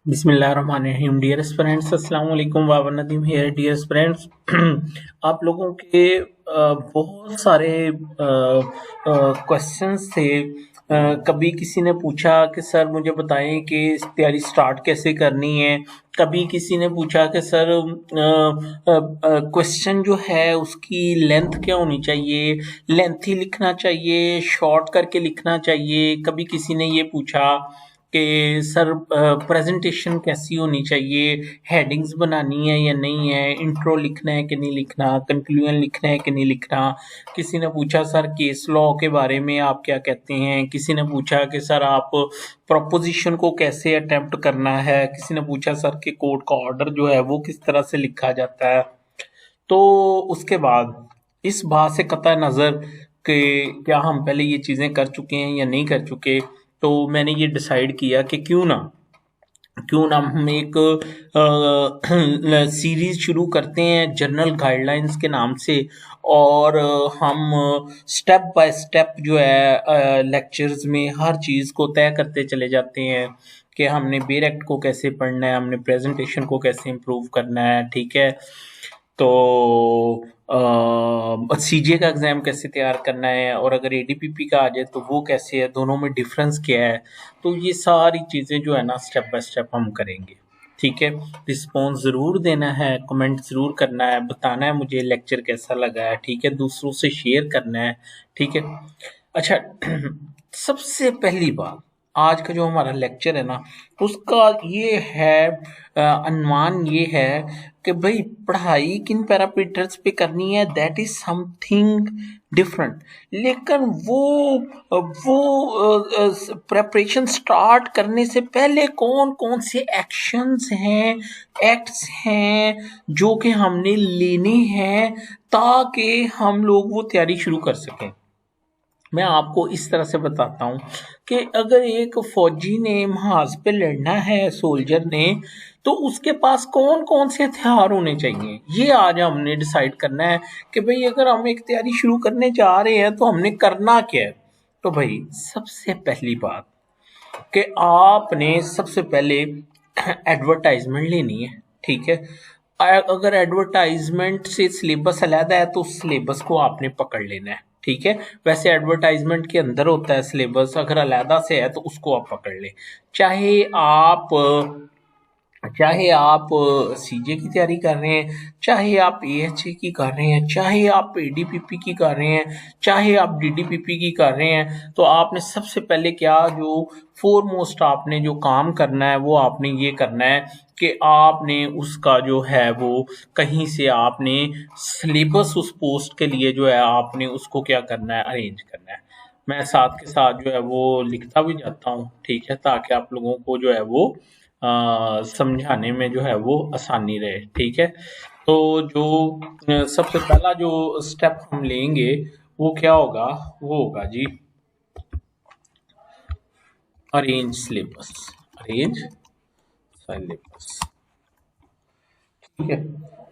बिस्मिल्लाहिर्रहमानिर्रहीम। Dear students, अस्सलाम वालेकुम। वाबर नदीम हियर। डियर स्टूडेंट्स, आप लोगों के बहुत सारे क्वेश्चंस थे। कभी किसी ने पूछा कि सर मुझे बताएं कि तैयारी स्टार्ट कैसे करनी है। कभी किसी ने पूछा कि सर क्वेश्चन जो है उसकी लेंथ क्या होनी चाहिए, लेंथी लिखना चाहिए, शॉर्ट करके लिखना चाहिए। कभी किसी ने ये पूछा कि सर प्रेजेंटेशन कैसी होनी चाहिए, हेडिंग्स बनानी है या नहीं है, इंट्रो लिखना है कि नहीं लिखना, कंक्लूजन लिखना है कि नहीं लिखना। किसी ने पूछा सर केस लॉ के बारे में आप क्या कहते हैं। किसी ने पूछा कि सर आप प्रोपोजिशन को कैसे अटेम्प्ट करना है। किसी ने पूछा सर कि कोर्ट का ऑर्डर जो है वो किस तरह से लिखा जाता है। तो उसके बाद इस बात से कतई नज़र कि क्या हम पहले ये चीज़ें कर चुके हैं या नहीं कर चुके, तो मैंने ये डिसाइड किया कि क्यों ना हम एक सीरीज शुरू करते हैं जनरल गाइडलाइंस के नाम से। और हम स्टेप बाय स्टेप जो है लेक्चर्स में हर चीज़ को तय करते चले जाते हैं कि हमने बेर एक्ट को कैसे पढ़ना है, हमने प्रेजेंटेशन को कैसे इम्प्रूव करना है। ठीक है, तो सीजे का एग्जाम कैसे तैयार करना है, और अगर एडीपीपी का आ जाए तो वो कैसे है, दोनों में डिफरेंस क्या है। तो ये सारी चीज़ें जो है ना स्टेप बाय स्टेप हम करेंगे। ठीक है, रिस्पॉन्स ज़रूर देना है, कमेंट ज़रूर करना है, बताना है मुझे लेक्चर कैसा लगा है। ठीक है, दूसरों से शेयर करना है। ठीक है, अच्छा सबसे पहली बात, आज का जो हमारा लेक्चर है ना उसका ये है अनुमान ये है कि भाई पढ़ाई किन पैरामीटर्स पे करनी है, दैट इज समथिंग डिफरेंट। लेकिन वो प्रेपरेशन स्टार्ट करने से पहले कौन कौन से एक्शंस हैं, एक्ट्स हैं जो कि हमने लेने हैं ताकि हम लोग वो तैयारी शुरू कर सकें। मैं आपको इस तरह से बताता हूँ कि अगर एक फौजी ने महाज पे लड़ना है, सोल्जर ने, तो उसके पास कौन कौन से हथियार होने चाहिए, ये आज हमने डिसाइड करना है कि भाई अगर हम एक तैयारी शुरू करने जा रहे हैं तो हमने करना क्या है। तो भाई सबसे पहली बात कि आपने सबसे पहले एडवर्टाइजमेंट लेनी है। ठीक है, अगर एडवर्टाइजमेंट से सिलेबस अलग है तो सिलेबस को आपने पकड़ लेना है। ठीक है, वैसे एडवर्टाइजमेंट के अंदर होता है सिलेबस, अगर अलग से है तो उसको आप पकड़ लें। चाहे आप सीजे की तैयारी कर रहे हैं, चाहे आप एएचए की कर रहे हैं, चाहे आप एडीपीपी की कर रहे हैं, चाहे आप डीडीपीपी की कर रहे हैं, तो आपने सबसे पहले क्या जो फोरमोस्ट आपने जो काम करना है वो आपने ये करना है कि आपने उसका जो है वो कहीं से आपने सिलेबस उस पोस्ट के लिए जो है आपने उसको क्या करना है, अरेंज करना है। मैं साथ के साथ जो है वो लिखता भी जाता हूँ। ठीक है, ताकि आप लोगों को जो है वो समझाने में जो है वो आसानी रहे। ठीक है, तो जो सबसे पहला जो स्टेप हम लेंगे वो क्या होगा, वो होगा जी अरेंज सिलेबस। अरेंज सिलेबस, ठीक है।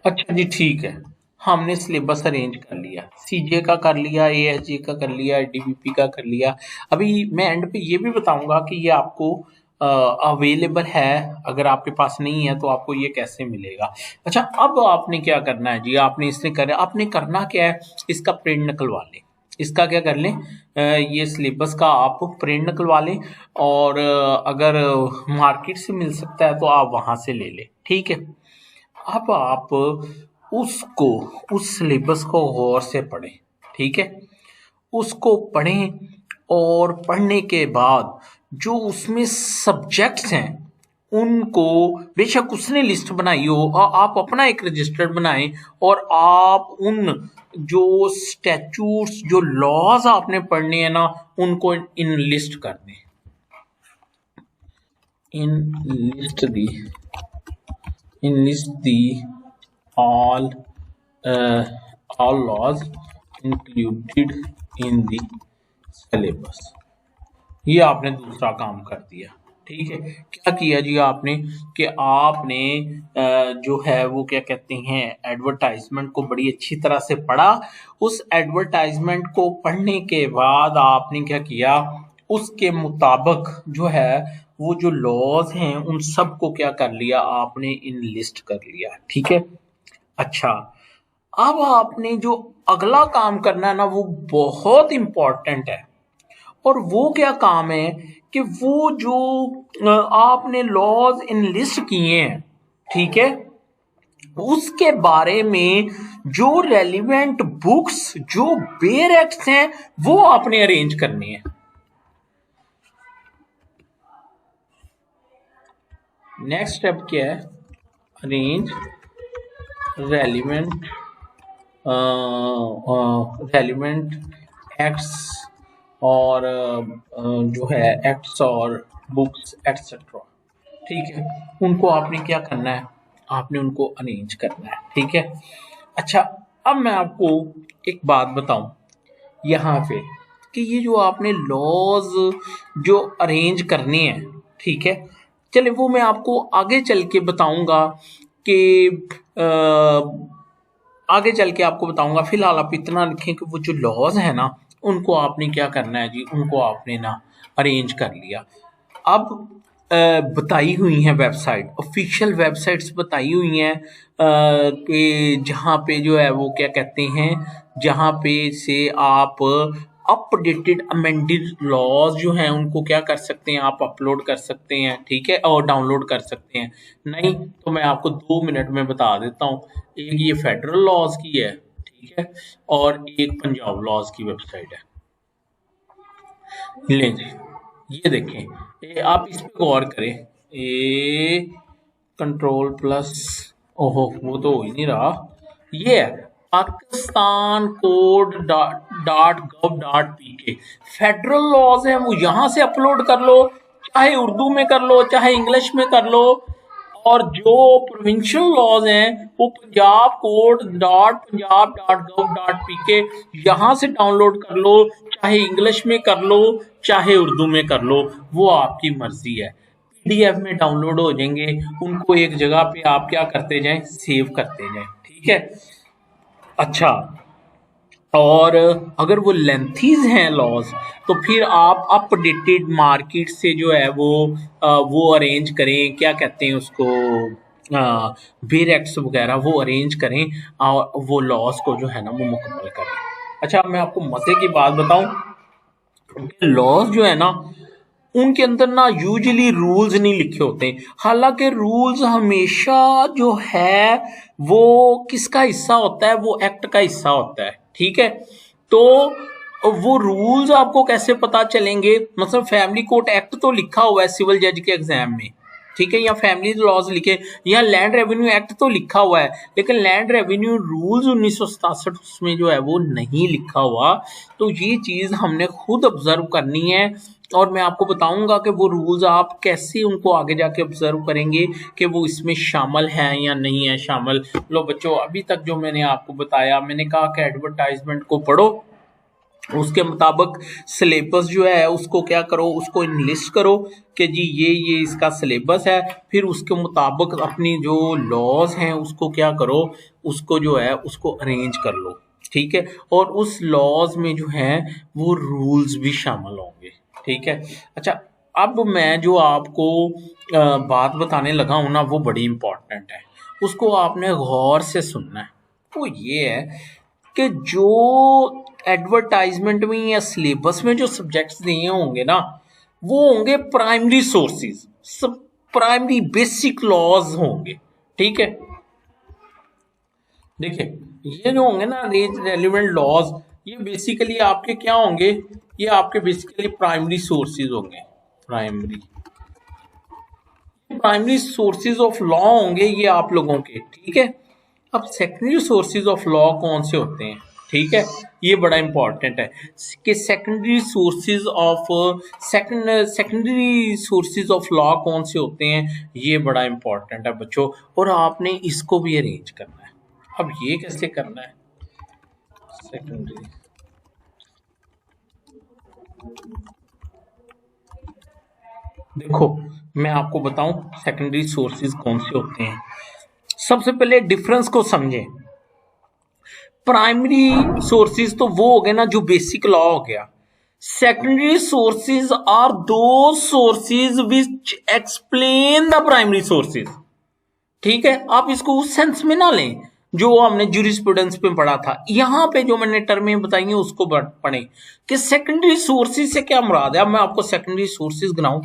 अच्छा जी, ठीक है, हमने सिलेबस अरेंज कर लिया, सीजे का कर लिया, एएसजे का कर लिया, डीबीपी का कर लिया। अभी मैं एंड पे ये भी बताऊंगा कि ये आपको अवेलेबल है, अगर आपके पास नहीं है तो आपको ये कैसे मिलेगा। अच्छा, अब आपने क्या करना है जी, आपने करना क्या है, इसका प्रिंट निकलवा लें। इसका क्या कर लें, ये सिलेबस का आप प्रिंट निकलवा लें, और अगर मार्केट से मिल सकता है तो आप वहां से ले लें। ठीक है, अब आप उसको उस सिलेबस को गौर से पढ़ें। ठीक है, उसको पढ़ें, और पढ़ने के बाद जो उसमें सब्जेक्ट्स हैं उनको, बेशक उसने लिस्ट बनाई हो, आप अपना एक रजिस्टर बनाएं, और आप उन जो स्टैट्यूट्स जो लॉज आपने पढ़ने हैं ना उनको इन लिस्ट कर दें। In list the all all laws included in the syllabus। ये आपने दूसरा काम कर दिया। ठीक है, क्या किया जी आपने कि आपने जो है वो क्या कहते हैं, एडवर्टाइजमेंट को बड़ी अच्छी तरह से पढ़ा। उस एडवर्टाइजमेंट को पढ़ने के बाद आपने क्या किया, उसके मुताबिक जो है वो जो लॉज हैं उन सब को क्या कर लिया आपने, इन लिस्ट कर लिया। ठीक है। अच्छा, अब आपने जो अगला काम करना है ना वो बहुत इंपॉर्टेंट है। और वो क्या काम है कि वो जो आपने लॉज इनलिस्ट किए हैं, ठीक है, उसके बारे में जो रेलिवेंट बुक्स, जो बेयर एक्ट्स हैं, वो आपने अरेंज करनी है। नेक्स्ट स्टेप क्या है, अरेंज रेलिवेंट रेलिवेंट एक्ट्स और जो है एक्ट्स और बुक्स एटसेट्रा। ठीक है, उनको आपने क्या करना है, आपने उनको अरेंज करना है। ठीक है। अच्छा, अब मैं आपको एक बात बताऊं यहाँ पे कि ये जो आपने लॉज जो अरेंज करने हैं, ठीक है, चले वो मैं आपको आगे चल के बताऊंगा कि आगे चल के आपको बताऊंगा। फिलहाल आप इतना लिखें कि वो जो लॉज है ना उनको आपने क्या करना है जी, उनको आपने ना अरेंज कर लिया। अब बताई हुई हैं वेबसाइट, ऑफिशियल वेबसाइट्स बताई हुई हैं कि जहाँ पे जो है वो क्या कहते हैं, जहाँ पे से आप अपडेटेड अमेंडेड लॉज जो हैं उनको क्या कर सकते हैं, आप अपलोड कर सकते हैं। ठीक है, और डाउनलोड कर सकते हैं। नहीं तो मैं आपको 2 मिनट में बता देता हूँ। एक ये फेडरल लॉज की है, ठीक है, और एक पंजाब लॉज की वेबसाइट है। ले जी, ये देखें, आप इस पे गौर करें, ए कंट्रोल प्लस, ओहो वो तो हो ही नहीं रहा, ये है Pakistan code dot gov dot PK. Federal laws है वो यहाँ से अपलोड कर लो, चाहे उर्दू में कर लो चाहे इंग्लिश में कर लो। और जो प्रोविंशियल लॉज हैं वो Punjab code dot Punjab dot gov dot PK, यहाँ से डाउनलोड कर लो, चाहे इंग्लिश में कर लो चाहे उर्दू में कर लो, वो आपकी मर्जी है। पीडीएफ में डाउनलोड हो जाएंगे, उनको एक जगह पे आप क्या करते जाएं, सेव करते जाएं। ठीक है। अच्छा, और अगर वो लेंथीज हैं लॉज तो फिर आप अपडेटेड मार्केट से जो है वो अरेंज करें, क्या कहते हैं उसको, बेयर एक्ट्स वगैरह वो अरेंज करें और वो लॉज को जो है ना वो मुकम्मल करें। अच्छा, मैं आपको मजे की बात बताऊं, लॉज जो है ना उनके अंदर ना यूजुअली रूल्स नहीं लिखे होते, हालांकि रूल्स हमेशा जो है वो किसका हिस्सा होता है, वो एक्ट का हिस्सा होता है। ठीक है, तो वो रूल्स आपको कैसे पता चलेंगे, मतलब फैमिली कोर्ट एक्ट तो लिखा हुआ है सिविल जज के एग्जाम में, ठीक है, या फैमिली लॉज लिखे, या लैंड रेवेन्यू एक्ट तो लिखा हुआ है, लेकिन लैंड रेवेन्यू रूल्स 1967 उसमें जो है वो नहीं लिखा हुआ। तो ये चीज हमने खुद ऑब्जर्व करनी है और मैं आपको बताऊंगा कि वो रूल्स आप कैसे उनको आगे जाके ऑब्जर्व करेंगे कि वो इसमें शामिल है या नहीं है शामिल। लो बच्चों, अभी तक जो मैंने आपको बताया, मैंने कहा कि एडवर्टाइजमेंट को पढ़ो, उसके मुताबिक सिलेबस जो है उसको क्या करो, उसको इनलिस्ट करो कि जी ये इसका सिलेबस है, फिर उसके मुताबिक अपनी जो लॉज हैं उसको क्या करो, उसको जो है उसको अरेंज कर लो। ठीक है, और उस लॉज में जो है वो रूल्स भी शामिल होंगे। ठीक है। अच्छा, अब मैं जो आपको बात बताने लगा हूं ना वो बड़ी इंपॉर्टेंट है, उसको आपने गौर से सुनना है। वो ये है कि जो एडवर्टाइजमेंट में या सिलेबस में जो सब्जेक्ट्स दिए होंगे ना वो होंगे प्राइमरी सोर्सेज, सब प्राइमरी बेसिक लॉज होंगे। ठीक है, देखिए ये जो होंगे ना रेलिवेंट लॉज, ये बेसिकली आपके क्या होंगे, ये आपके बेसिकली प्राइमरी सोर्सेज होंगे, primary primary sources of law होंगे ये आप लोगों के। ठीक है, अब सेकेंडरी सोर्सेज ऑफ लॉ कौन से होते हैं, ठीक है, ये बड़ा इंपॉर्टेंट है कि सेकेंडरी सोर्सेज ऑफ लॉ कौन से होते हैं, ये बड़ा इंपॉर्टेंट है बच्चों, और आपने इसको भी अरेंज करना है। अब ये कैसे करना है, सेकेंडरी, देखो मैं आपको बताऊं सेकेंडरी सोर्सेज कौन से होते हैं। सबसे पहले डिफरेंस को समझें। प्राइमरी सोर्सेज तो वो हो गए ना जो बेसिक लॉ हो गया, Secondary sources are those sources which explain the primary sources. ठीक है, आप इसको उस सेंस में ना लें जो हमने जूरिस्प्रूडेंस पे पढ़ा था। यहां पे जो मैंने टर्में बताई हैं उसको पढ़ें कि सेकेंडरी सोर्सेज से क्या मुराद है। अब मैं आपको सेकेंडरी सोर्सेज गिनाऊं,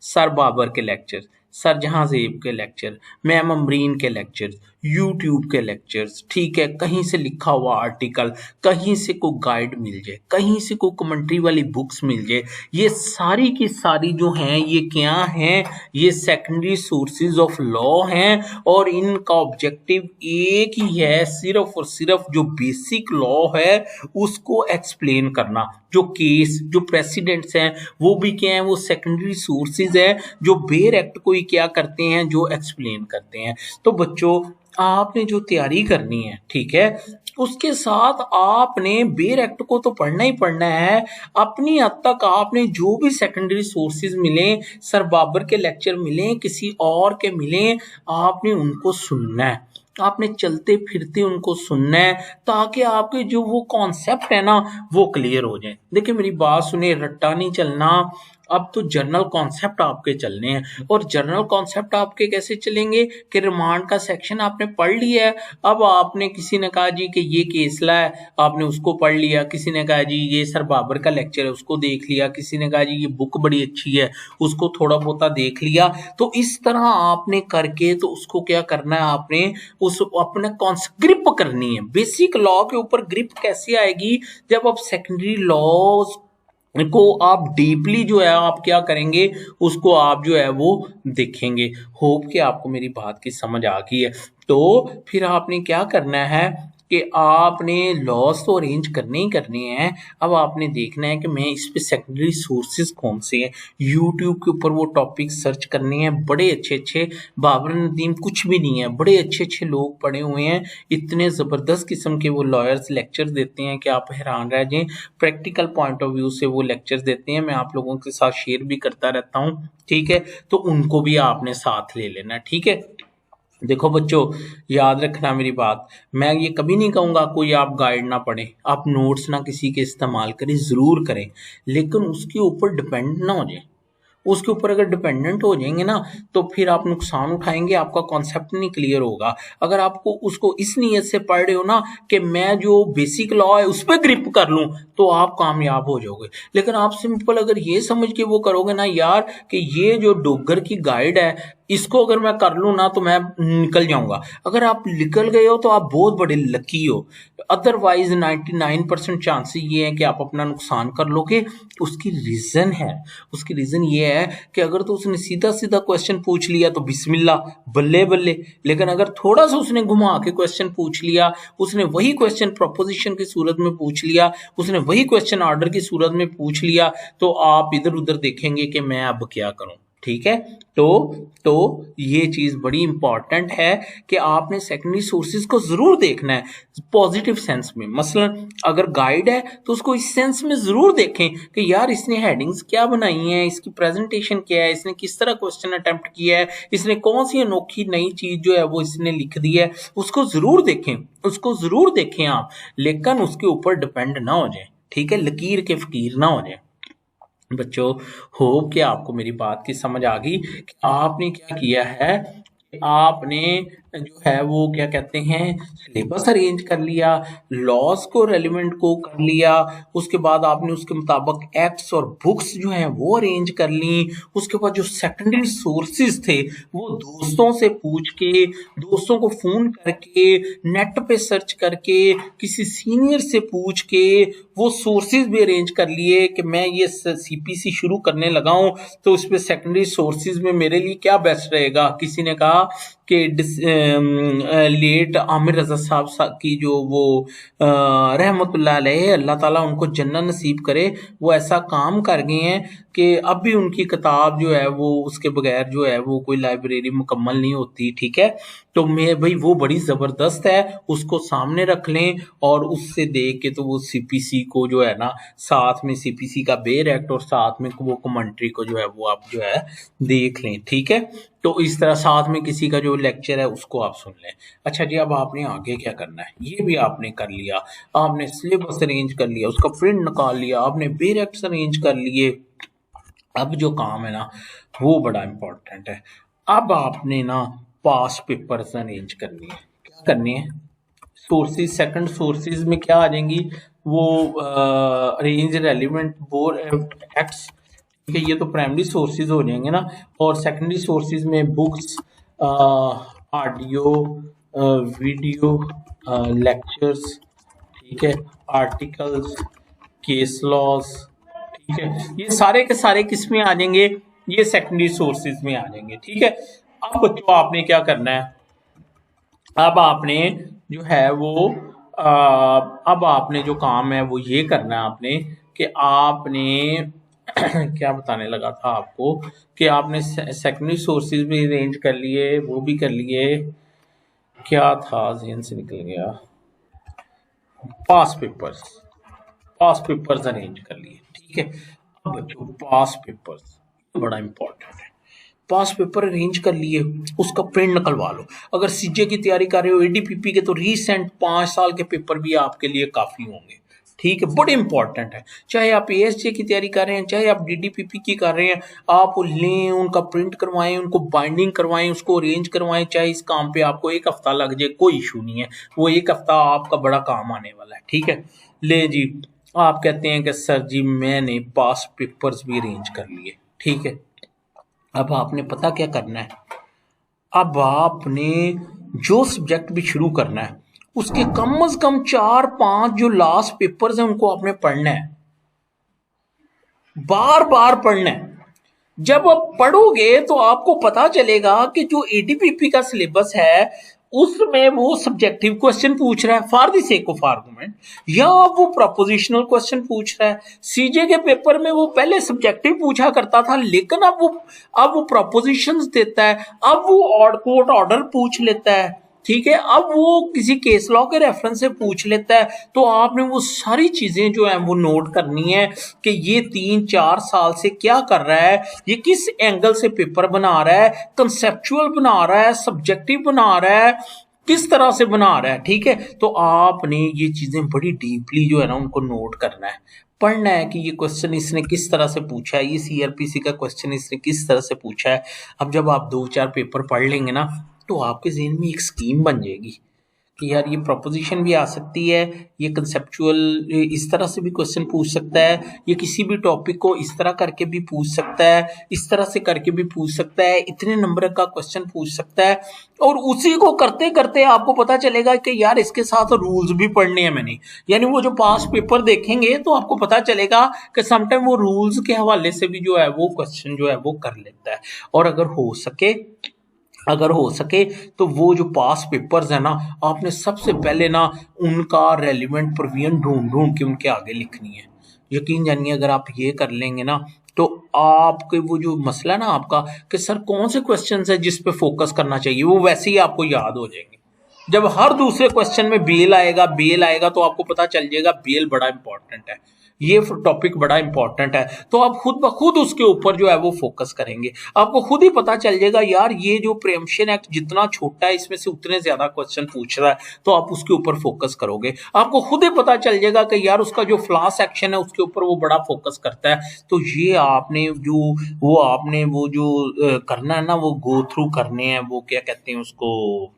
सर बाबर के लेक्चर, सर जहांजेब के लेक्चर, मैम अमरीन के लेक्चर, यूट्यूब के लेक्चर्स, ठीक है, कहीं से लिखा हुआ आर्टिकल, कहीं से कोई गाइड मिल जाए, कहीं से कोई कमेंट्री वाली बुक्स मिल जाए, ये सारी की सारी जो हैं ये क्या हैं, ये सेकेंडरी सोर्सेज ऑफ लॉ हैं। और इनका ऑब्जेक्टिव एक ही है, सिर्फ और सिर्फ जो बेसिक लॉ है उसको एक्सप्लेन करना। जो केस, जो प्रेसिडेंट्स हैं वो भी क्या है, वो सेकेंडरी सोर्सेज हैं जो बेयर एक्ट को ही क्या करते हैं, जो एक्सप्लेन करते हैं। तो बच्चों आपने जो तैयारी करनी है, ठीक है, उसके साथ आपने बेयर एक्ट को तो पढ़ना ही पढ़ना है। अपनी हद तक आपने जो भी सेकेंडरी सोर्सेज मिले, सर बाबर के लेक्चर मिले, किसी और के मिले, आपने उनको सुनना है, आपने चलते फिरते उनको सुनना है ताकि आपके जो वो कॉन्सेप्ट है ना वो क्लियर हो जाए। देखिए मेरी बात सुने, रट्टा नहीं चलना। अब तो जर्नल कॉन्सेप्ट आपके चलने हैं। और जर्नल कॉन्सेप्ट आपके कैसे चलेंगे कि रिमांड का सेक्शन आपने पढ़ लिया है, अब आपने, किसी ने कहा जी कि ये केसला है, आपने उसको पढ़ लिया, किसी ने कहा जी ये सर बाबर का लेक्चर है उसको देख लिया, किसी ने कहा जी ये बुक बड़ी अच्छी है उसको थोड़ा बहुत देख लिया। तो इस तरह आपने करके तो उसको क्या करना है, आपने उस अपने ग्रिप करनी है। बेसिक लॉ के ऊपर ग्रिप कैसे आएगी, जब आप सेकेंडरी लॉज को आप डीपली जो है आप क्या करेंगे, उसको आप जो है वो देखेंगे। होप कि आपको मेरी बात की समझ आ गई है। तो फिर आपने क्या करना है कि आपने लॉस तो अरेंज करने ही करने हैं। अब आपने देखना है कि मैं इस पे सेकेंडरी सोर्सेज कौन से हैं, यूट्यूब के ऊपर वो टॉपिक सर्च करने हैं। बड़े अच्छे अच्छे, बाबर नदीम कुछ भी नहीं है, बड़े अच्छे अच्छे लोग पढ़े हुए हैं, इतने ज़बरदस्त किस्म के वो लॉयर्स लेक्चर देते हैं कि आप हैरान रह जाएं। प्रैक्टिकल पॉइंट ऑफ व्यू से वो लेक्चर देते हैं, मैं आप लोगों के साथ शेयर भी करता रहता हूँ, ठीक है। तो उनको भी आपने साथ ले लेना, ठीक है। देखो बच्चों, याद रखना मेरी बात, मैं ये कभी नहीं कहूँगा कोई आप गाइड ना पढ़ें, आप नोट्स ना किसी के इस्तेमाल करें, ज़रूर करें, लेकिन उसके ऊपर डिपेंड ना हो जाए। उसके ऊपर अगर डिपेंडेंट हो जाएंगे ना तो फिर आप नुकसान उठाएंगे, आपका कॉन्सेप्ट नहीं क्लियर होगा। अगर आपको उसको इस नीयत से पढ़ रहे हो ना कि मैं जो बेसिक लॉ है उस पर ग्रिप कर लूं, तो आप कामयाब हो जाओगे। लेकिन आप सिंपल अगर ये समझ के वो करोगे ना यार कि ये जो डोगर की गाइड है इसको अगर मैं कर लूँ ना तो मैं निकल जाऊंगा, अगर आप निकल गए हो तो आप बहुत बड़े लकी हो। अदरवाइज 99% चांसेस ये है कि आप अपना नुकसान कर लोगे। उसकी रीज़न है, उसकी रीज़न ये है कि अगर तो उसने सीधा सीधा क्वेश्चन पूछ लिया तो बिस्मिल्लाह बल्ले बल्ले, लेकिन अगर थोड़ा सा उसने घुमा के क्वेश्चन पूछ लिया, उसने वही क्वेश्चन प्रोपोजिशन की सूरत में पूछ लिया, उसने वही क्वेश्चन ऑर्डर की सूरत में पूछ लिया, तो आप इधर उधर देखेंगे कि मैं अब क्या करूं, ठीक है। तो ये चीज बड़ी इंपॉर्टेंट है कि आपने सेकेंडरी सोर्सेज को जरूर देखना है पॉजिटिव सेंस में। मसलन अगर गाइड है तो उसको इस सेंस में जरूर देखें कि यार इसने हेडिंग्स क्या बनाई हैं, इसकी प्रेजेंटेशन क्या है, इसने किस तरह क्वेश्चन अटेम्प्ट किया है, इसने कौन सी अनोखी नई चीज जो है वो इसने लिख दी है, उसको जरूर देखें, उसको जरूर देखें आप, लेकिन उसके ऊपर डिपेंड ना हो जाए, ठीक है, लकीर के फकीर ना हो जाए। बच्चों होप कि आपको मेरी बात की समझ आ गई कि आपने क्या किया है, आपने जो है वो क्या कहते हैं सिलेबस अरेंज कर लिया, लॉज को रेलिवेंट को कर लिया, उसके बाद आपने उसके मुताबिक एक्ट्स और बुक्स जो हैं वो अरेंज कर ली। उसके बाद जो सेकेंडरी सोर्सेज थे वो दोस्तों से पूछ के, दोस्तों को फोन करके, नेट पे सर्च करके, किसी सीनियर से पूछ के वो सोर्सेज भी अरेंज कर लिए कि मैं ये सीपीसी शुरू करने लगा हूं तो उस पर सेकेंडरी सोर्सेज में मेरे लिए क्या बेस्ट रहेगा। किसी ने कहा कि लेट आमिर रजा साहब की जो वो रहमतुल्लाह अलैह, अल्लाह ताला उनको जन्नत नसीब करे, वो ऐसा काम कर गए हैं कि अब भी उनकी किताब जो है वो उसके बगैर जो है वो कोई लाइब्रेरी मुकम्मल नहीं होती, ठीक है। तो मैं भाई वो बड़ी ज़बरदस्त है, उसको सामने रख लें और उससे देख के तो वो सीपीसी को जो है ना, साथ में सीपीसी का बेर एक्ट और साथ में वो कमेंट्री को जो है वो आप जो है देख लें, ठीक है। तो इस तरह साथ में किसी का जो लेक्चर है उसको आप सुन लें। अच्छा जी, अब आपने आगे क्या करना है, ये भी आपने कर लिया, आपने सिलेबस अरेंज कर लिया, उसका प्रिंट निकाल लिया, आपने बेर एक्ट अरेंज कर लिए। अब जो काम है ना वो बड़ा इम्पोर्टेंट है। अब आपने ना पास पेपर्स अरेंज करनी है। क्या करनी है? सोर्सेज, सेकंड सोर्सेज में क्या आ जाएंगी वो, अरेंज रेलिवेंट बोर एक्ट्स, ठीक है, ये तो प्राइमरी सोर्सेज हो जाएंगे ना। और सेकेंडरी सोर्सेज में बुक्स, ऑडियो, वीडियो, लेक्चर्स, ठीक है, आर्टिकल्स, केस लॉज, ठीक है, ये सारे के सारे किस में आ जाएंगे? ये सेकेंडरी सोर्सेज में आ जाएंगे, ठीक है। अब बच्चों आपने क्या करना है? अब आपने जो है वो अब आपने जो काम है वो ये करना है आपने कि आपने क्या बताने लगा था आपको कि आपने सेकेंडरी सोर्सेज भी अरेंज कर लिए, वो भी कर लिए, क्या था ज़हन से निकल गया, पास पेपर्स, पास पेपर्स अरेंज कर लिए, ठीक है। अब बच्चों पास पेपर्स बड़ा इंपॉर्टेंट है। पास पेपर अरेंज कर लिए, उसका प्रिंट निकलवा लो। अगर सीजे की तैयारी कर रहे हो, एडीपीपी के, तो रीसेंट 5 साल के पेपर भी आपके लिए काफ़ी होंगे, ठीक है, बड़े इंपॉर्टेंट है। चाहे आप एएसजे की तैयारी कर रहे हैं, चाहे आप डीडीपीपी की कर रहे हैं, आप लें, उनका प्रिंट करवाएं, उनको बाइंडिंग करवाएं, उसको अरेंज करवाएं। चाहे इस काम पे आपको 1 हफ्ता लग जाए, कोई इशू नहीं है, वो 1 हफ्ता आपका बड़ा काम आने वाला है, ठीक है। ले जी, आप कहते हैं कि सर जी मैंने पास पेपर्स भी अरेंज कर लिए, ठीक है। अब आपने पता क्या करना है? अब आपने जो सब्जेक्ट भी शुरू करना है उसके कम से कम 4-5 जो लास्ट पेपर्स हैं उनको आपने पढ़ना है, बार बार पढ़ना है। जब आप पढ़ोगे तो आपको पता चलेगा कि जो एडीपीपी का सिलेबस है उसमें वो सब्जेक्टिव क्वेश्चन पूछ रहा है for the sake of argument, या वो प्रोपोजिशनल क्वेश्चन पूछ रहा है। सीजे के पेपर में वो पहले सब्जेक्टिव पूछा करता था, लेकिन अब वो प्रोपोजिशंस देता है, अब वो ऑड कोट ऑर्डर पूछ लेता है, ठीक है, अब वो किसी केस लॉ के रेफरेंस से पूछ लेता है। तो आपने वो सारी चीजें जो है वो नोट करनी है कि ये 3-4 साल से क्या कर रहा है, ये किस एंगल से पेपर बना रहा है, कंसेप्चुअल बना रहा है, सब्जेक्टिव बना रहा है, किस तरह से बना रहा है, ठीक है। तो आपने ये चीजें बड़ी डीपली जो है ना उनको नोट करना है, पढ़ना है कि ये क्वेश्चन इसने किस तरह से पूछा है, ये सीआरपीसी का क्वेश्चन इसने किस तरह से पूछा है। अब जब आप 2-4 पेपर पढ़ लेंगे ना तो आपके ज़हन में एक स्कीम बन जाएगी कि यार ये प्रोपोजिशन भी आ सकती है, ये कंसेप्चुअल इस तरह से भी क्वेश्चन पूछ सकता है, ये किसी भी टॉपिक को इस तरह करके भी पूछ सकता है, इस तरह से करके भी पूछ सकता है, इतने नंबर का क्वेश्चन पूछ सकता है। और उसी को करते करते आपको पता चलेगा कि यार इसके साथ रूल्स भी पढ़ने हैं मैंने, यानी वो जो पास पेपर देखेंगे तो आपको पता चलेगा कि समटाइम वो रूल्स के हवाले से भी जो है वो क्वेश्चन जो है वो कर लेता है। और अगर हो सके तो वो जो पास पेपर्स है ना, आपने सबसे पहले ना उनका रेलिवेंट प्रोविजन ढूंढ के उनके आगे लिखनी है। यकीन जानिए अगर आप ये कर लेंगे ना तो आपके वो जो मसला ना आपका कि सर कौन से क्वेश्चंस है जिस पे फोकस करना चाहिए, वो वैसे ही आपको याद हो जाएंगे। जब हर दूसरे क्वेश्चन में बेल आएगा तो आपको पता चल जाएगा बेल बड़ा इंपॉर्टेंट है, ये टॉपिक बड़ा इंपॉर्टेंट है। तो आप खुद ब खुद उसके ऊपर जो है वो फोकस करेंगे, आपको खुद ही पता चल जाएगा यार ये जो प्रीएम्पशन एक्ट जितना छोटा है इसमें से उतने ज्यादा क्वेश्चन पूछ रहा है, तो आप उसके ऊपर फोकस करोगे। आपको खुद ही पता चल जाएगा कि यार उसका जो फ्ला सेक्शन है उसके ऊपर वो बड़ा फोकस करता है। तो ये आपने वो जो करना है ना, वो गो थ्रू करने हैं, वो क्या कहते हैं उसको,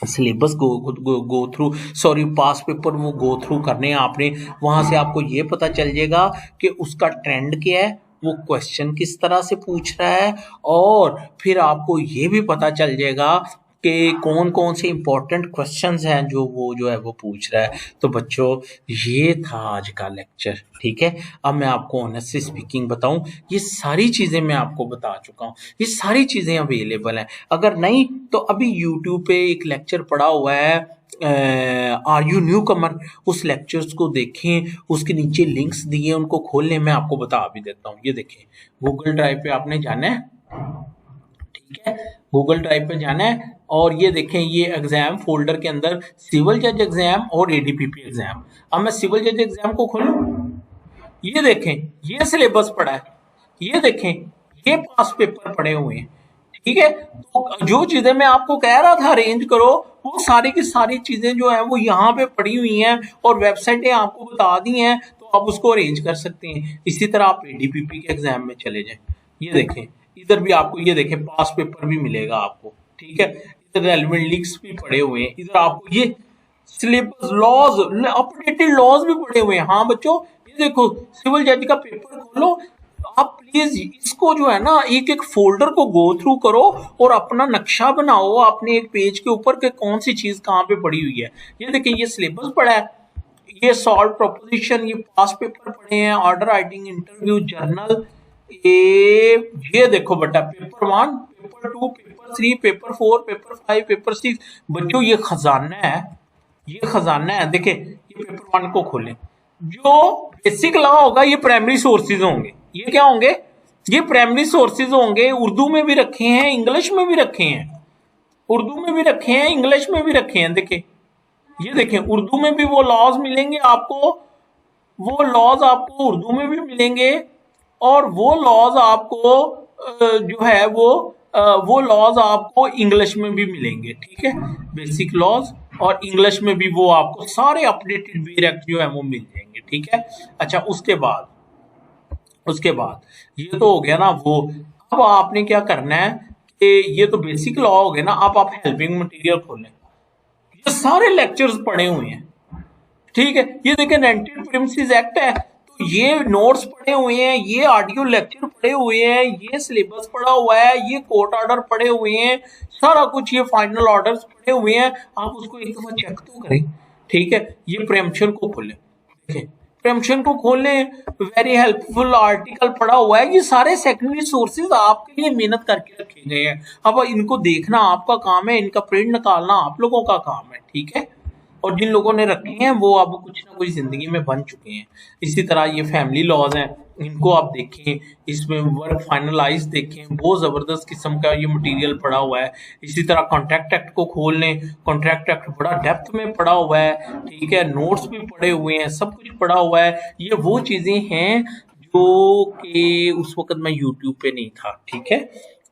सिलेबस गो थ्रू, सॉरी पास पेपर वो गो थ्रू करने हैं आपने। वहां से आपको ये पता चल जाएगा कि उसका ट्रेंड क्या है, वो क्वेश्चन किस तरह से पूछ रहा है, और फिर आपको ये भी पता चल जाएगा कि कौन कौन से इंपॉर्टेंट क्वेश्चंस हैं जो है वो पूछ रहा है। तो बच्चों ये था आज का लेक्चर, ठीक है। अब मैं आपको ऑनेस्टली स्पीकिंग बताऊं, ये सारी चीज़ें मैं आपको बता चुका हूँ, ये सारी चीज़ें अवेलेबल हैं। अगर नहीं तो अभी यूट्यूब पे एक लेक्चर पड़ा हुआ है आर यू न्यू कमर, उस लेक्चर्स को देखें, उसके नीचे लिंक्स दिए उनको खोल लें। मैं आपको बता भी देता हूँ, ये देखें गूगल ड्राइव पे आपने जाना है, ठीक है, गूगल ड्राइव पे जाना है और ये देखें ये एग्जाम फोल्डर के अंदर सिविल जज एग्जाम और एडीपीपी एग्जाम। अब मैं सिविल जज एग्जाम को खोलूं, ये देखें ये सिलेबस पड़ा है, ये देखें ये पास पेपर पड़े हुए हैं, ठीक है। तो जो चीजें मैं आपको कह रहा था अरेंज करो, वो सारी की सारी चीजें जो है वो यहाँ पे पड़ी हुई हैं और वेबसाइटें आपको बता दी हैं, तो आप उसको अरेंज कर सकते हैं। इसी तरह आप एडीपीपी के एग्जाम में चले जाएं, ये देखें इधर भी आपको ये देखें पास पेपर भी मिलेगा आपको, ठीक है। इधर रेलिवेंट लिंक्स भी पड़े हुए हैं, इधर आपको ये सिलेबस लॉज अपडेटेड लॉज भी पड़े हुए हैं। हाँ बच्चों ये देखो सिविल जज का पेपर खोलो, आप प्लीज इसको जो है ना एक एक फोल्डर को गो थ्रू करो और अपना नक्शा बनाओ अपने एक पेज के ऊपर कि कौन सी चीज कहाँ पे पड़ी हुई है। ये देखिए ये सिलेबस पड़ा है, ये सॉल्व प्रोपोजिशन, ये पास पेपर पड़े हैं, ऑर्डर राइटिंग, इंटरव्यू, जर्नल, ये देखो बेटा paper 1, paper 2, paper 3, paper 4, paper 5, paper 6। बच्चों ये खजाना है, ये खजाना है। देखिए ये पेपर 1 को खोलें, जो बेसिक लॉ होगा ये प्राइमरी सोर्सेज होंगे, ये क्या होंगे, ये प्राइमरी सोर्सेज होंगे। उर्दू में भी रखे हैं, इंग्लिश में भी रखे हैं, उर्दू में भी रखे हैं, इंग्लिश में भी रखे हैं। देखिए ये देखें उर्दू में भी वो लॉज मिलेंगे आपको, वो लॉज आपको उर्दू में भी मिलेंगे और वो लॉज आपको जो है वो लॉज आपको इंग्लिश में भी मिलेंगे, ठीक है। बेसिक लॉज और इंग्लिश में भी वो आपको सारे अपडेटेड बेयर एक्ट जो है वो मिल जाएंगे, ठीक है। अच्छा उसके बाद ये तो हो गया ना वो। अब आपने क्या करना है कि ये तो बेसिक लॉ हो गया ना, अब आप हेल्पिंग मटेरियल खोलें, ये सारे लेक्चर्स पड़े हुए हैं, ठीक है। ये देखिए रेंटेड प्रीमिसेस एक्ट है, तो ये नोट्स पड़े हुए हैं, ये ऑडियो लेक्चर पड़े हुए हैं, ये सिलेबस पड़ा हुआ है, ये कोर्ट ऑर्डर पड़े हुए हैं, सारा कुछ ये फाइनल ऑर्डर्स पड़े हुए हैं। आप उसको एक दफा चेक तो करें, ठीक है। ये प्रेम्पशन को खोलें, देखें प्रेम्पशन को खोलें, वेरी हेल्पफुल आर्टिकल पड़ा हुआ है, ये सारे सेकेंडरी सोर्सेज आपके लिए मेहनत करके रखे गए हैं। अब इनको देखना आपका काम है, इनका प्रिंट निकालना आप लोगों का काम है, ठीक है। और जिन लोगों ने रखे हैं वो अब कुछ ना कुछ जिंदगी में बन चुके हैं। इसी तरह ये फैमिली लॉज हैं, इनको आप देखें, इसमें वर्क फाइनलाइज देखें, बहुत जबरदस्त किस्म का ये मटेरियल पड़ा हुआ है। इसी तरह कॉन्ट्रैक्ट एक्ट को खोल लें, कॉन्ट्रैक्ट एक्ट बड़ा डेप्थ में पड़ा हुआ है, ठीक है, नोट्स भी पड़े हुए हैं, सब कुछ पड़ा हुआ है। ये वो चीजें हैं जो कि उस वक्त मैं यूट्यूब पे नहीं था, ठीक है,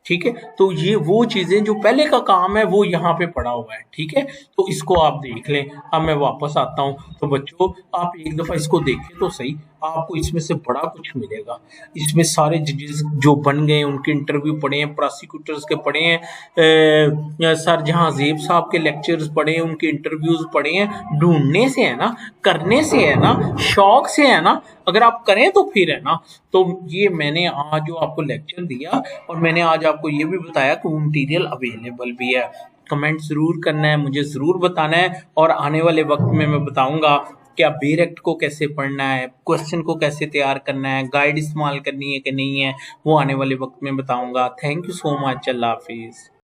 ठीक है। तो ये वो चीजें जो पहले का काम है वो यहाँ पे पड़ा हुआ है, ठीक है। तो इसको आप देख लें। अब मैं वापस आता हूँ, तो बच्चों आप एक दफा इसको देखें तो सही, आपको इसमें से बड़ा कुछ मिलेगा। इसमें सारे जजेस जो बन गए उनके इंटरव्यू पढ़े हैं, प्रोसिक्यूटर्स के पढ़े हैं, सर जहां जेब साहब के लेक्चर्स पढ़े हैं, उनके इंटरव्यूज पढ़े हैं। ढूंढने से है ना, करने से है ना, शौक से है ना, अगर आप करें तो फिर है ना। तो ये मैंने आज जो आपको लेक्चर दिया और मैंने आज आपको ये भी बताया कि वो मटीरियल अवेलेबल भी है। कमेंट जरूर करना है, मुझे जरूर बताना है और आने वाले वक्त में मैं बताऊंगा कि आप बेयर एक्ट को कैसे पढ़ना है, क्वेश्चन को कैसे तैयार करना है, गाइड इस्तेमाल करनी है कि नहीं है, वो आने वाले वक्त में बताऊंगा। Thank you so much, Allah Hafiz.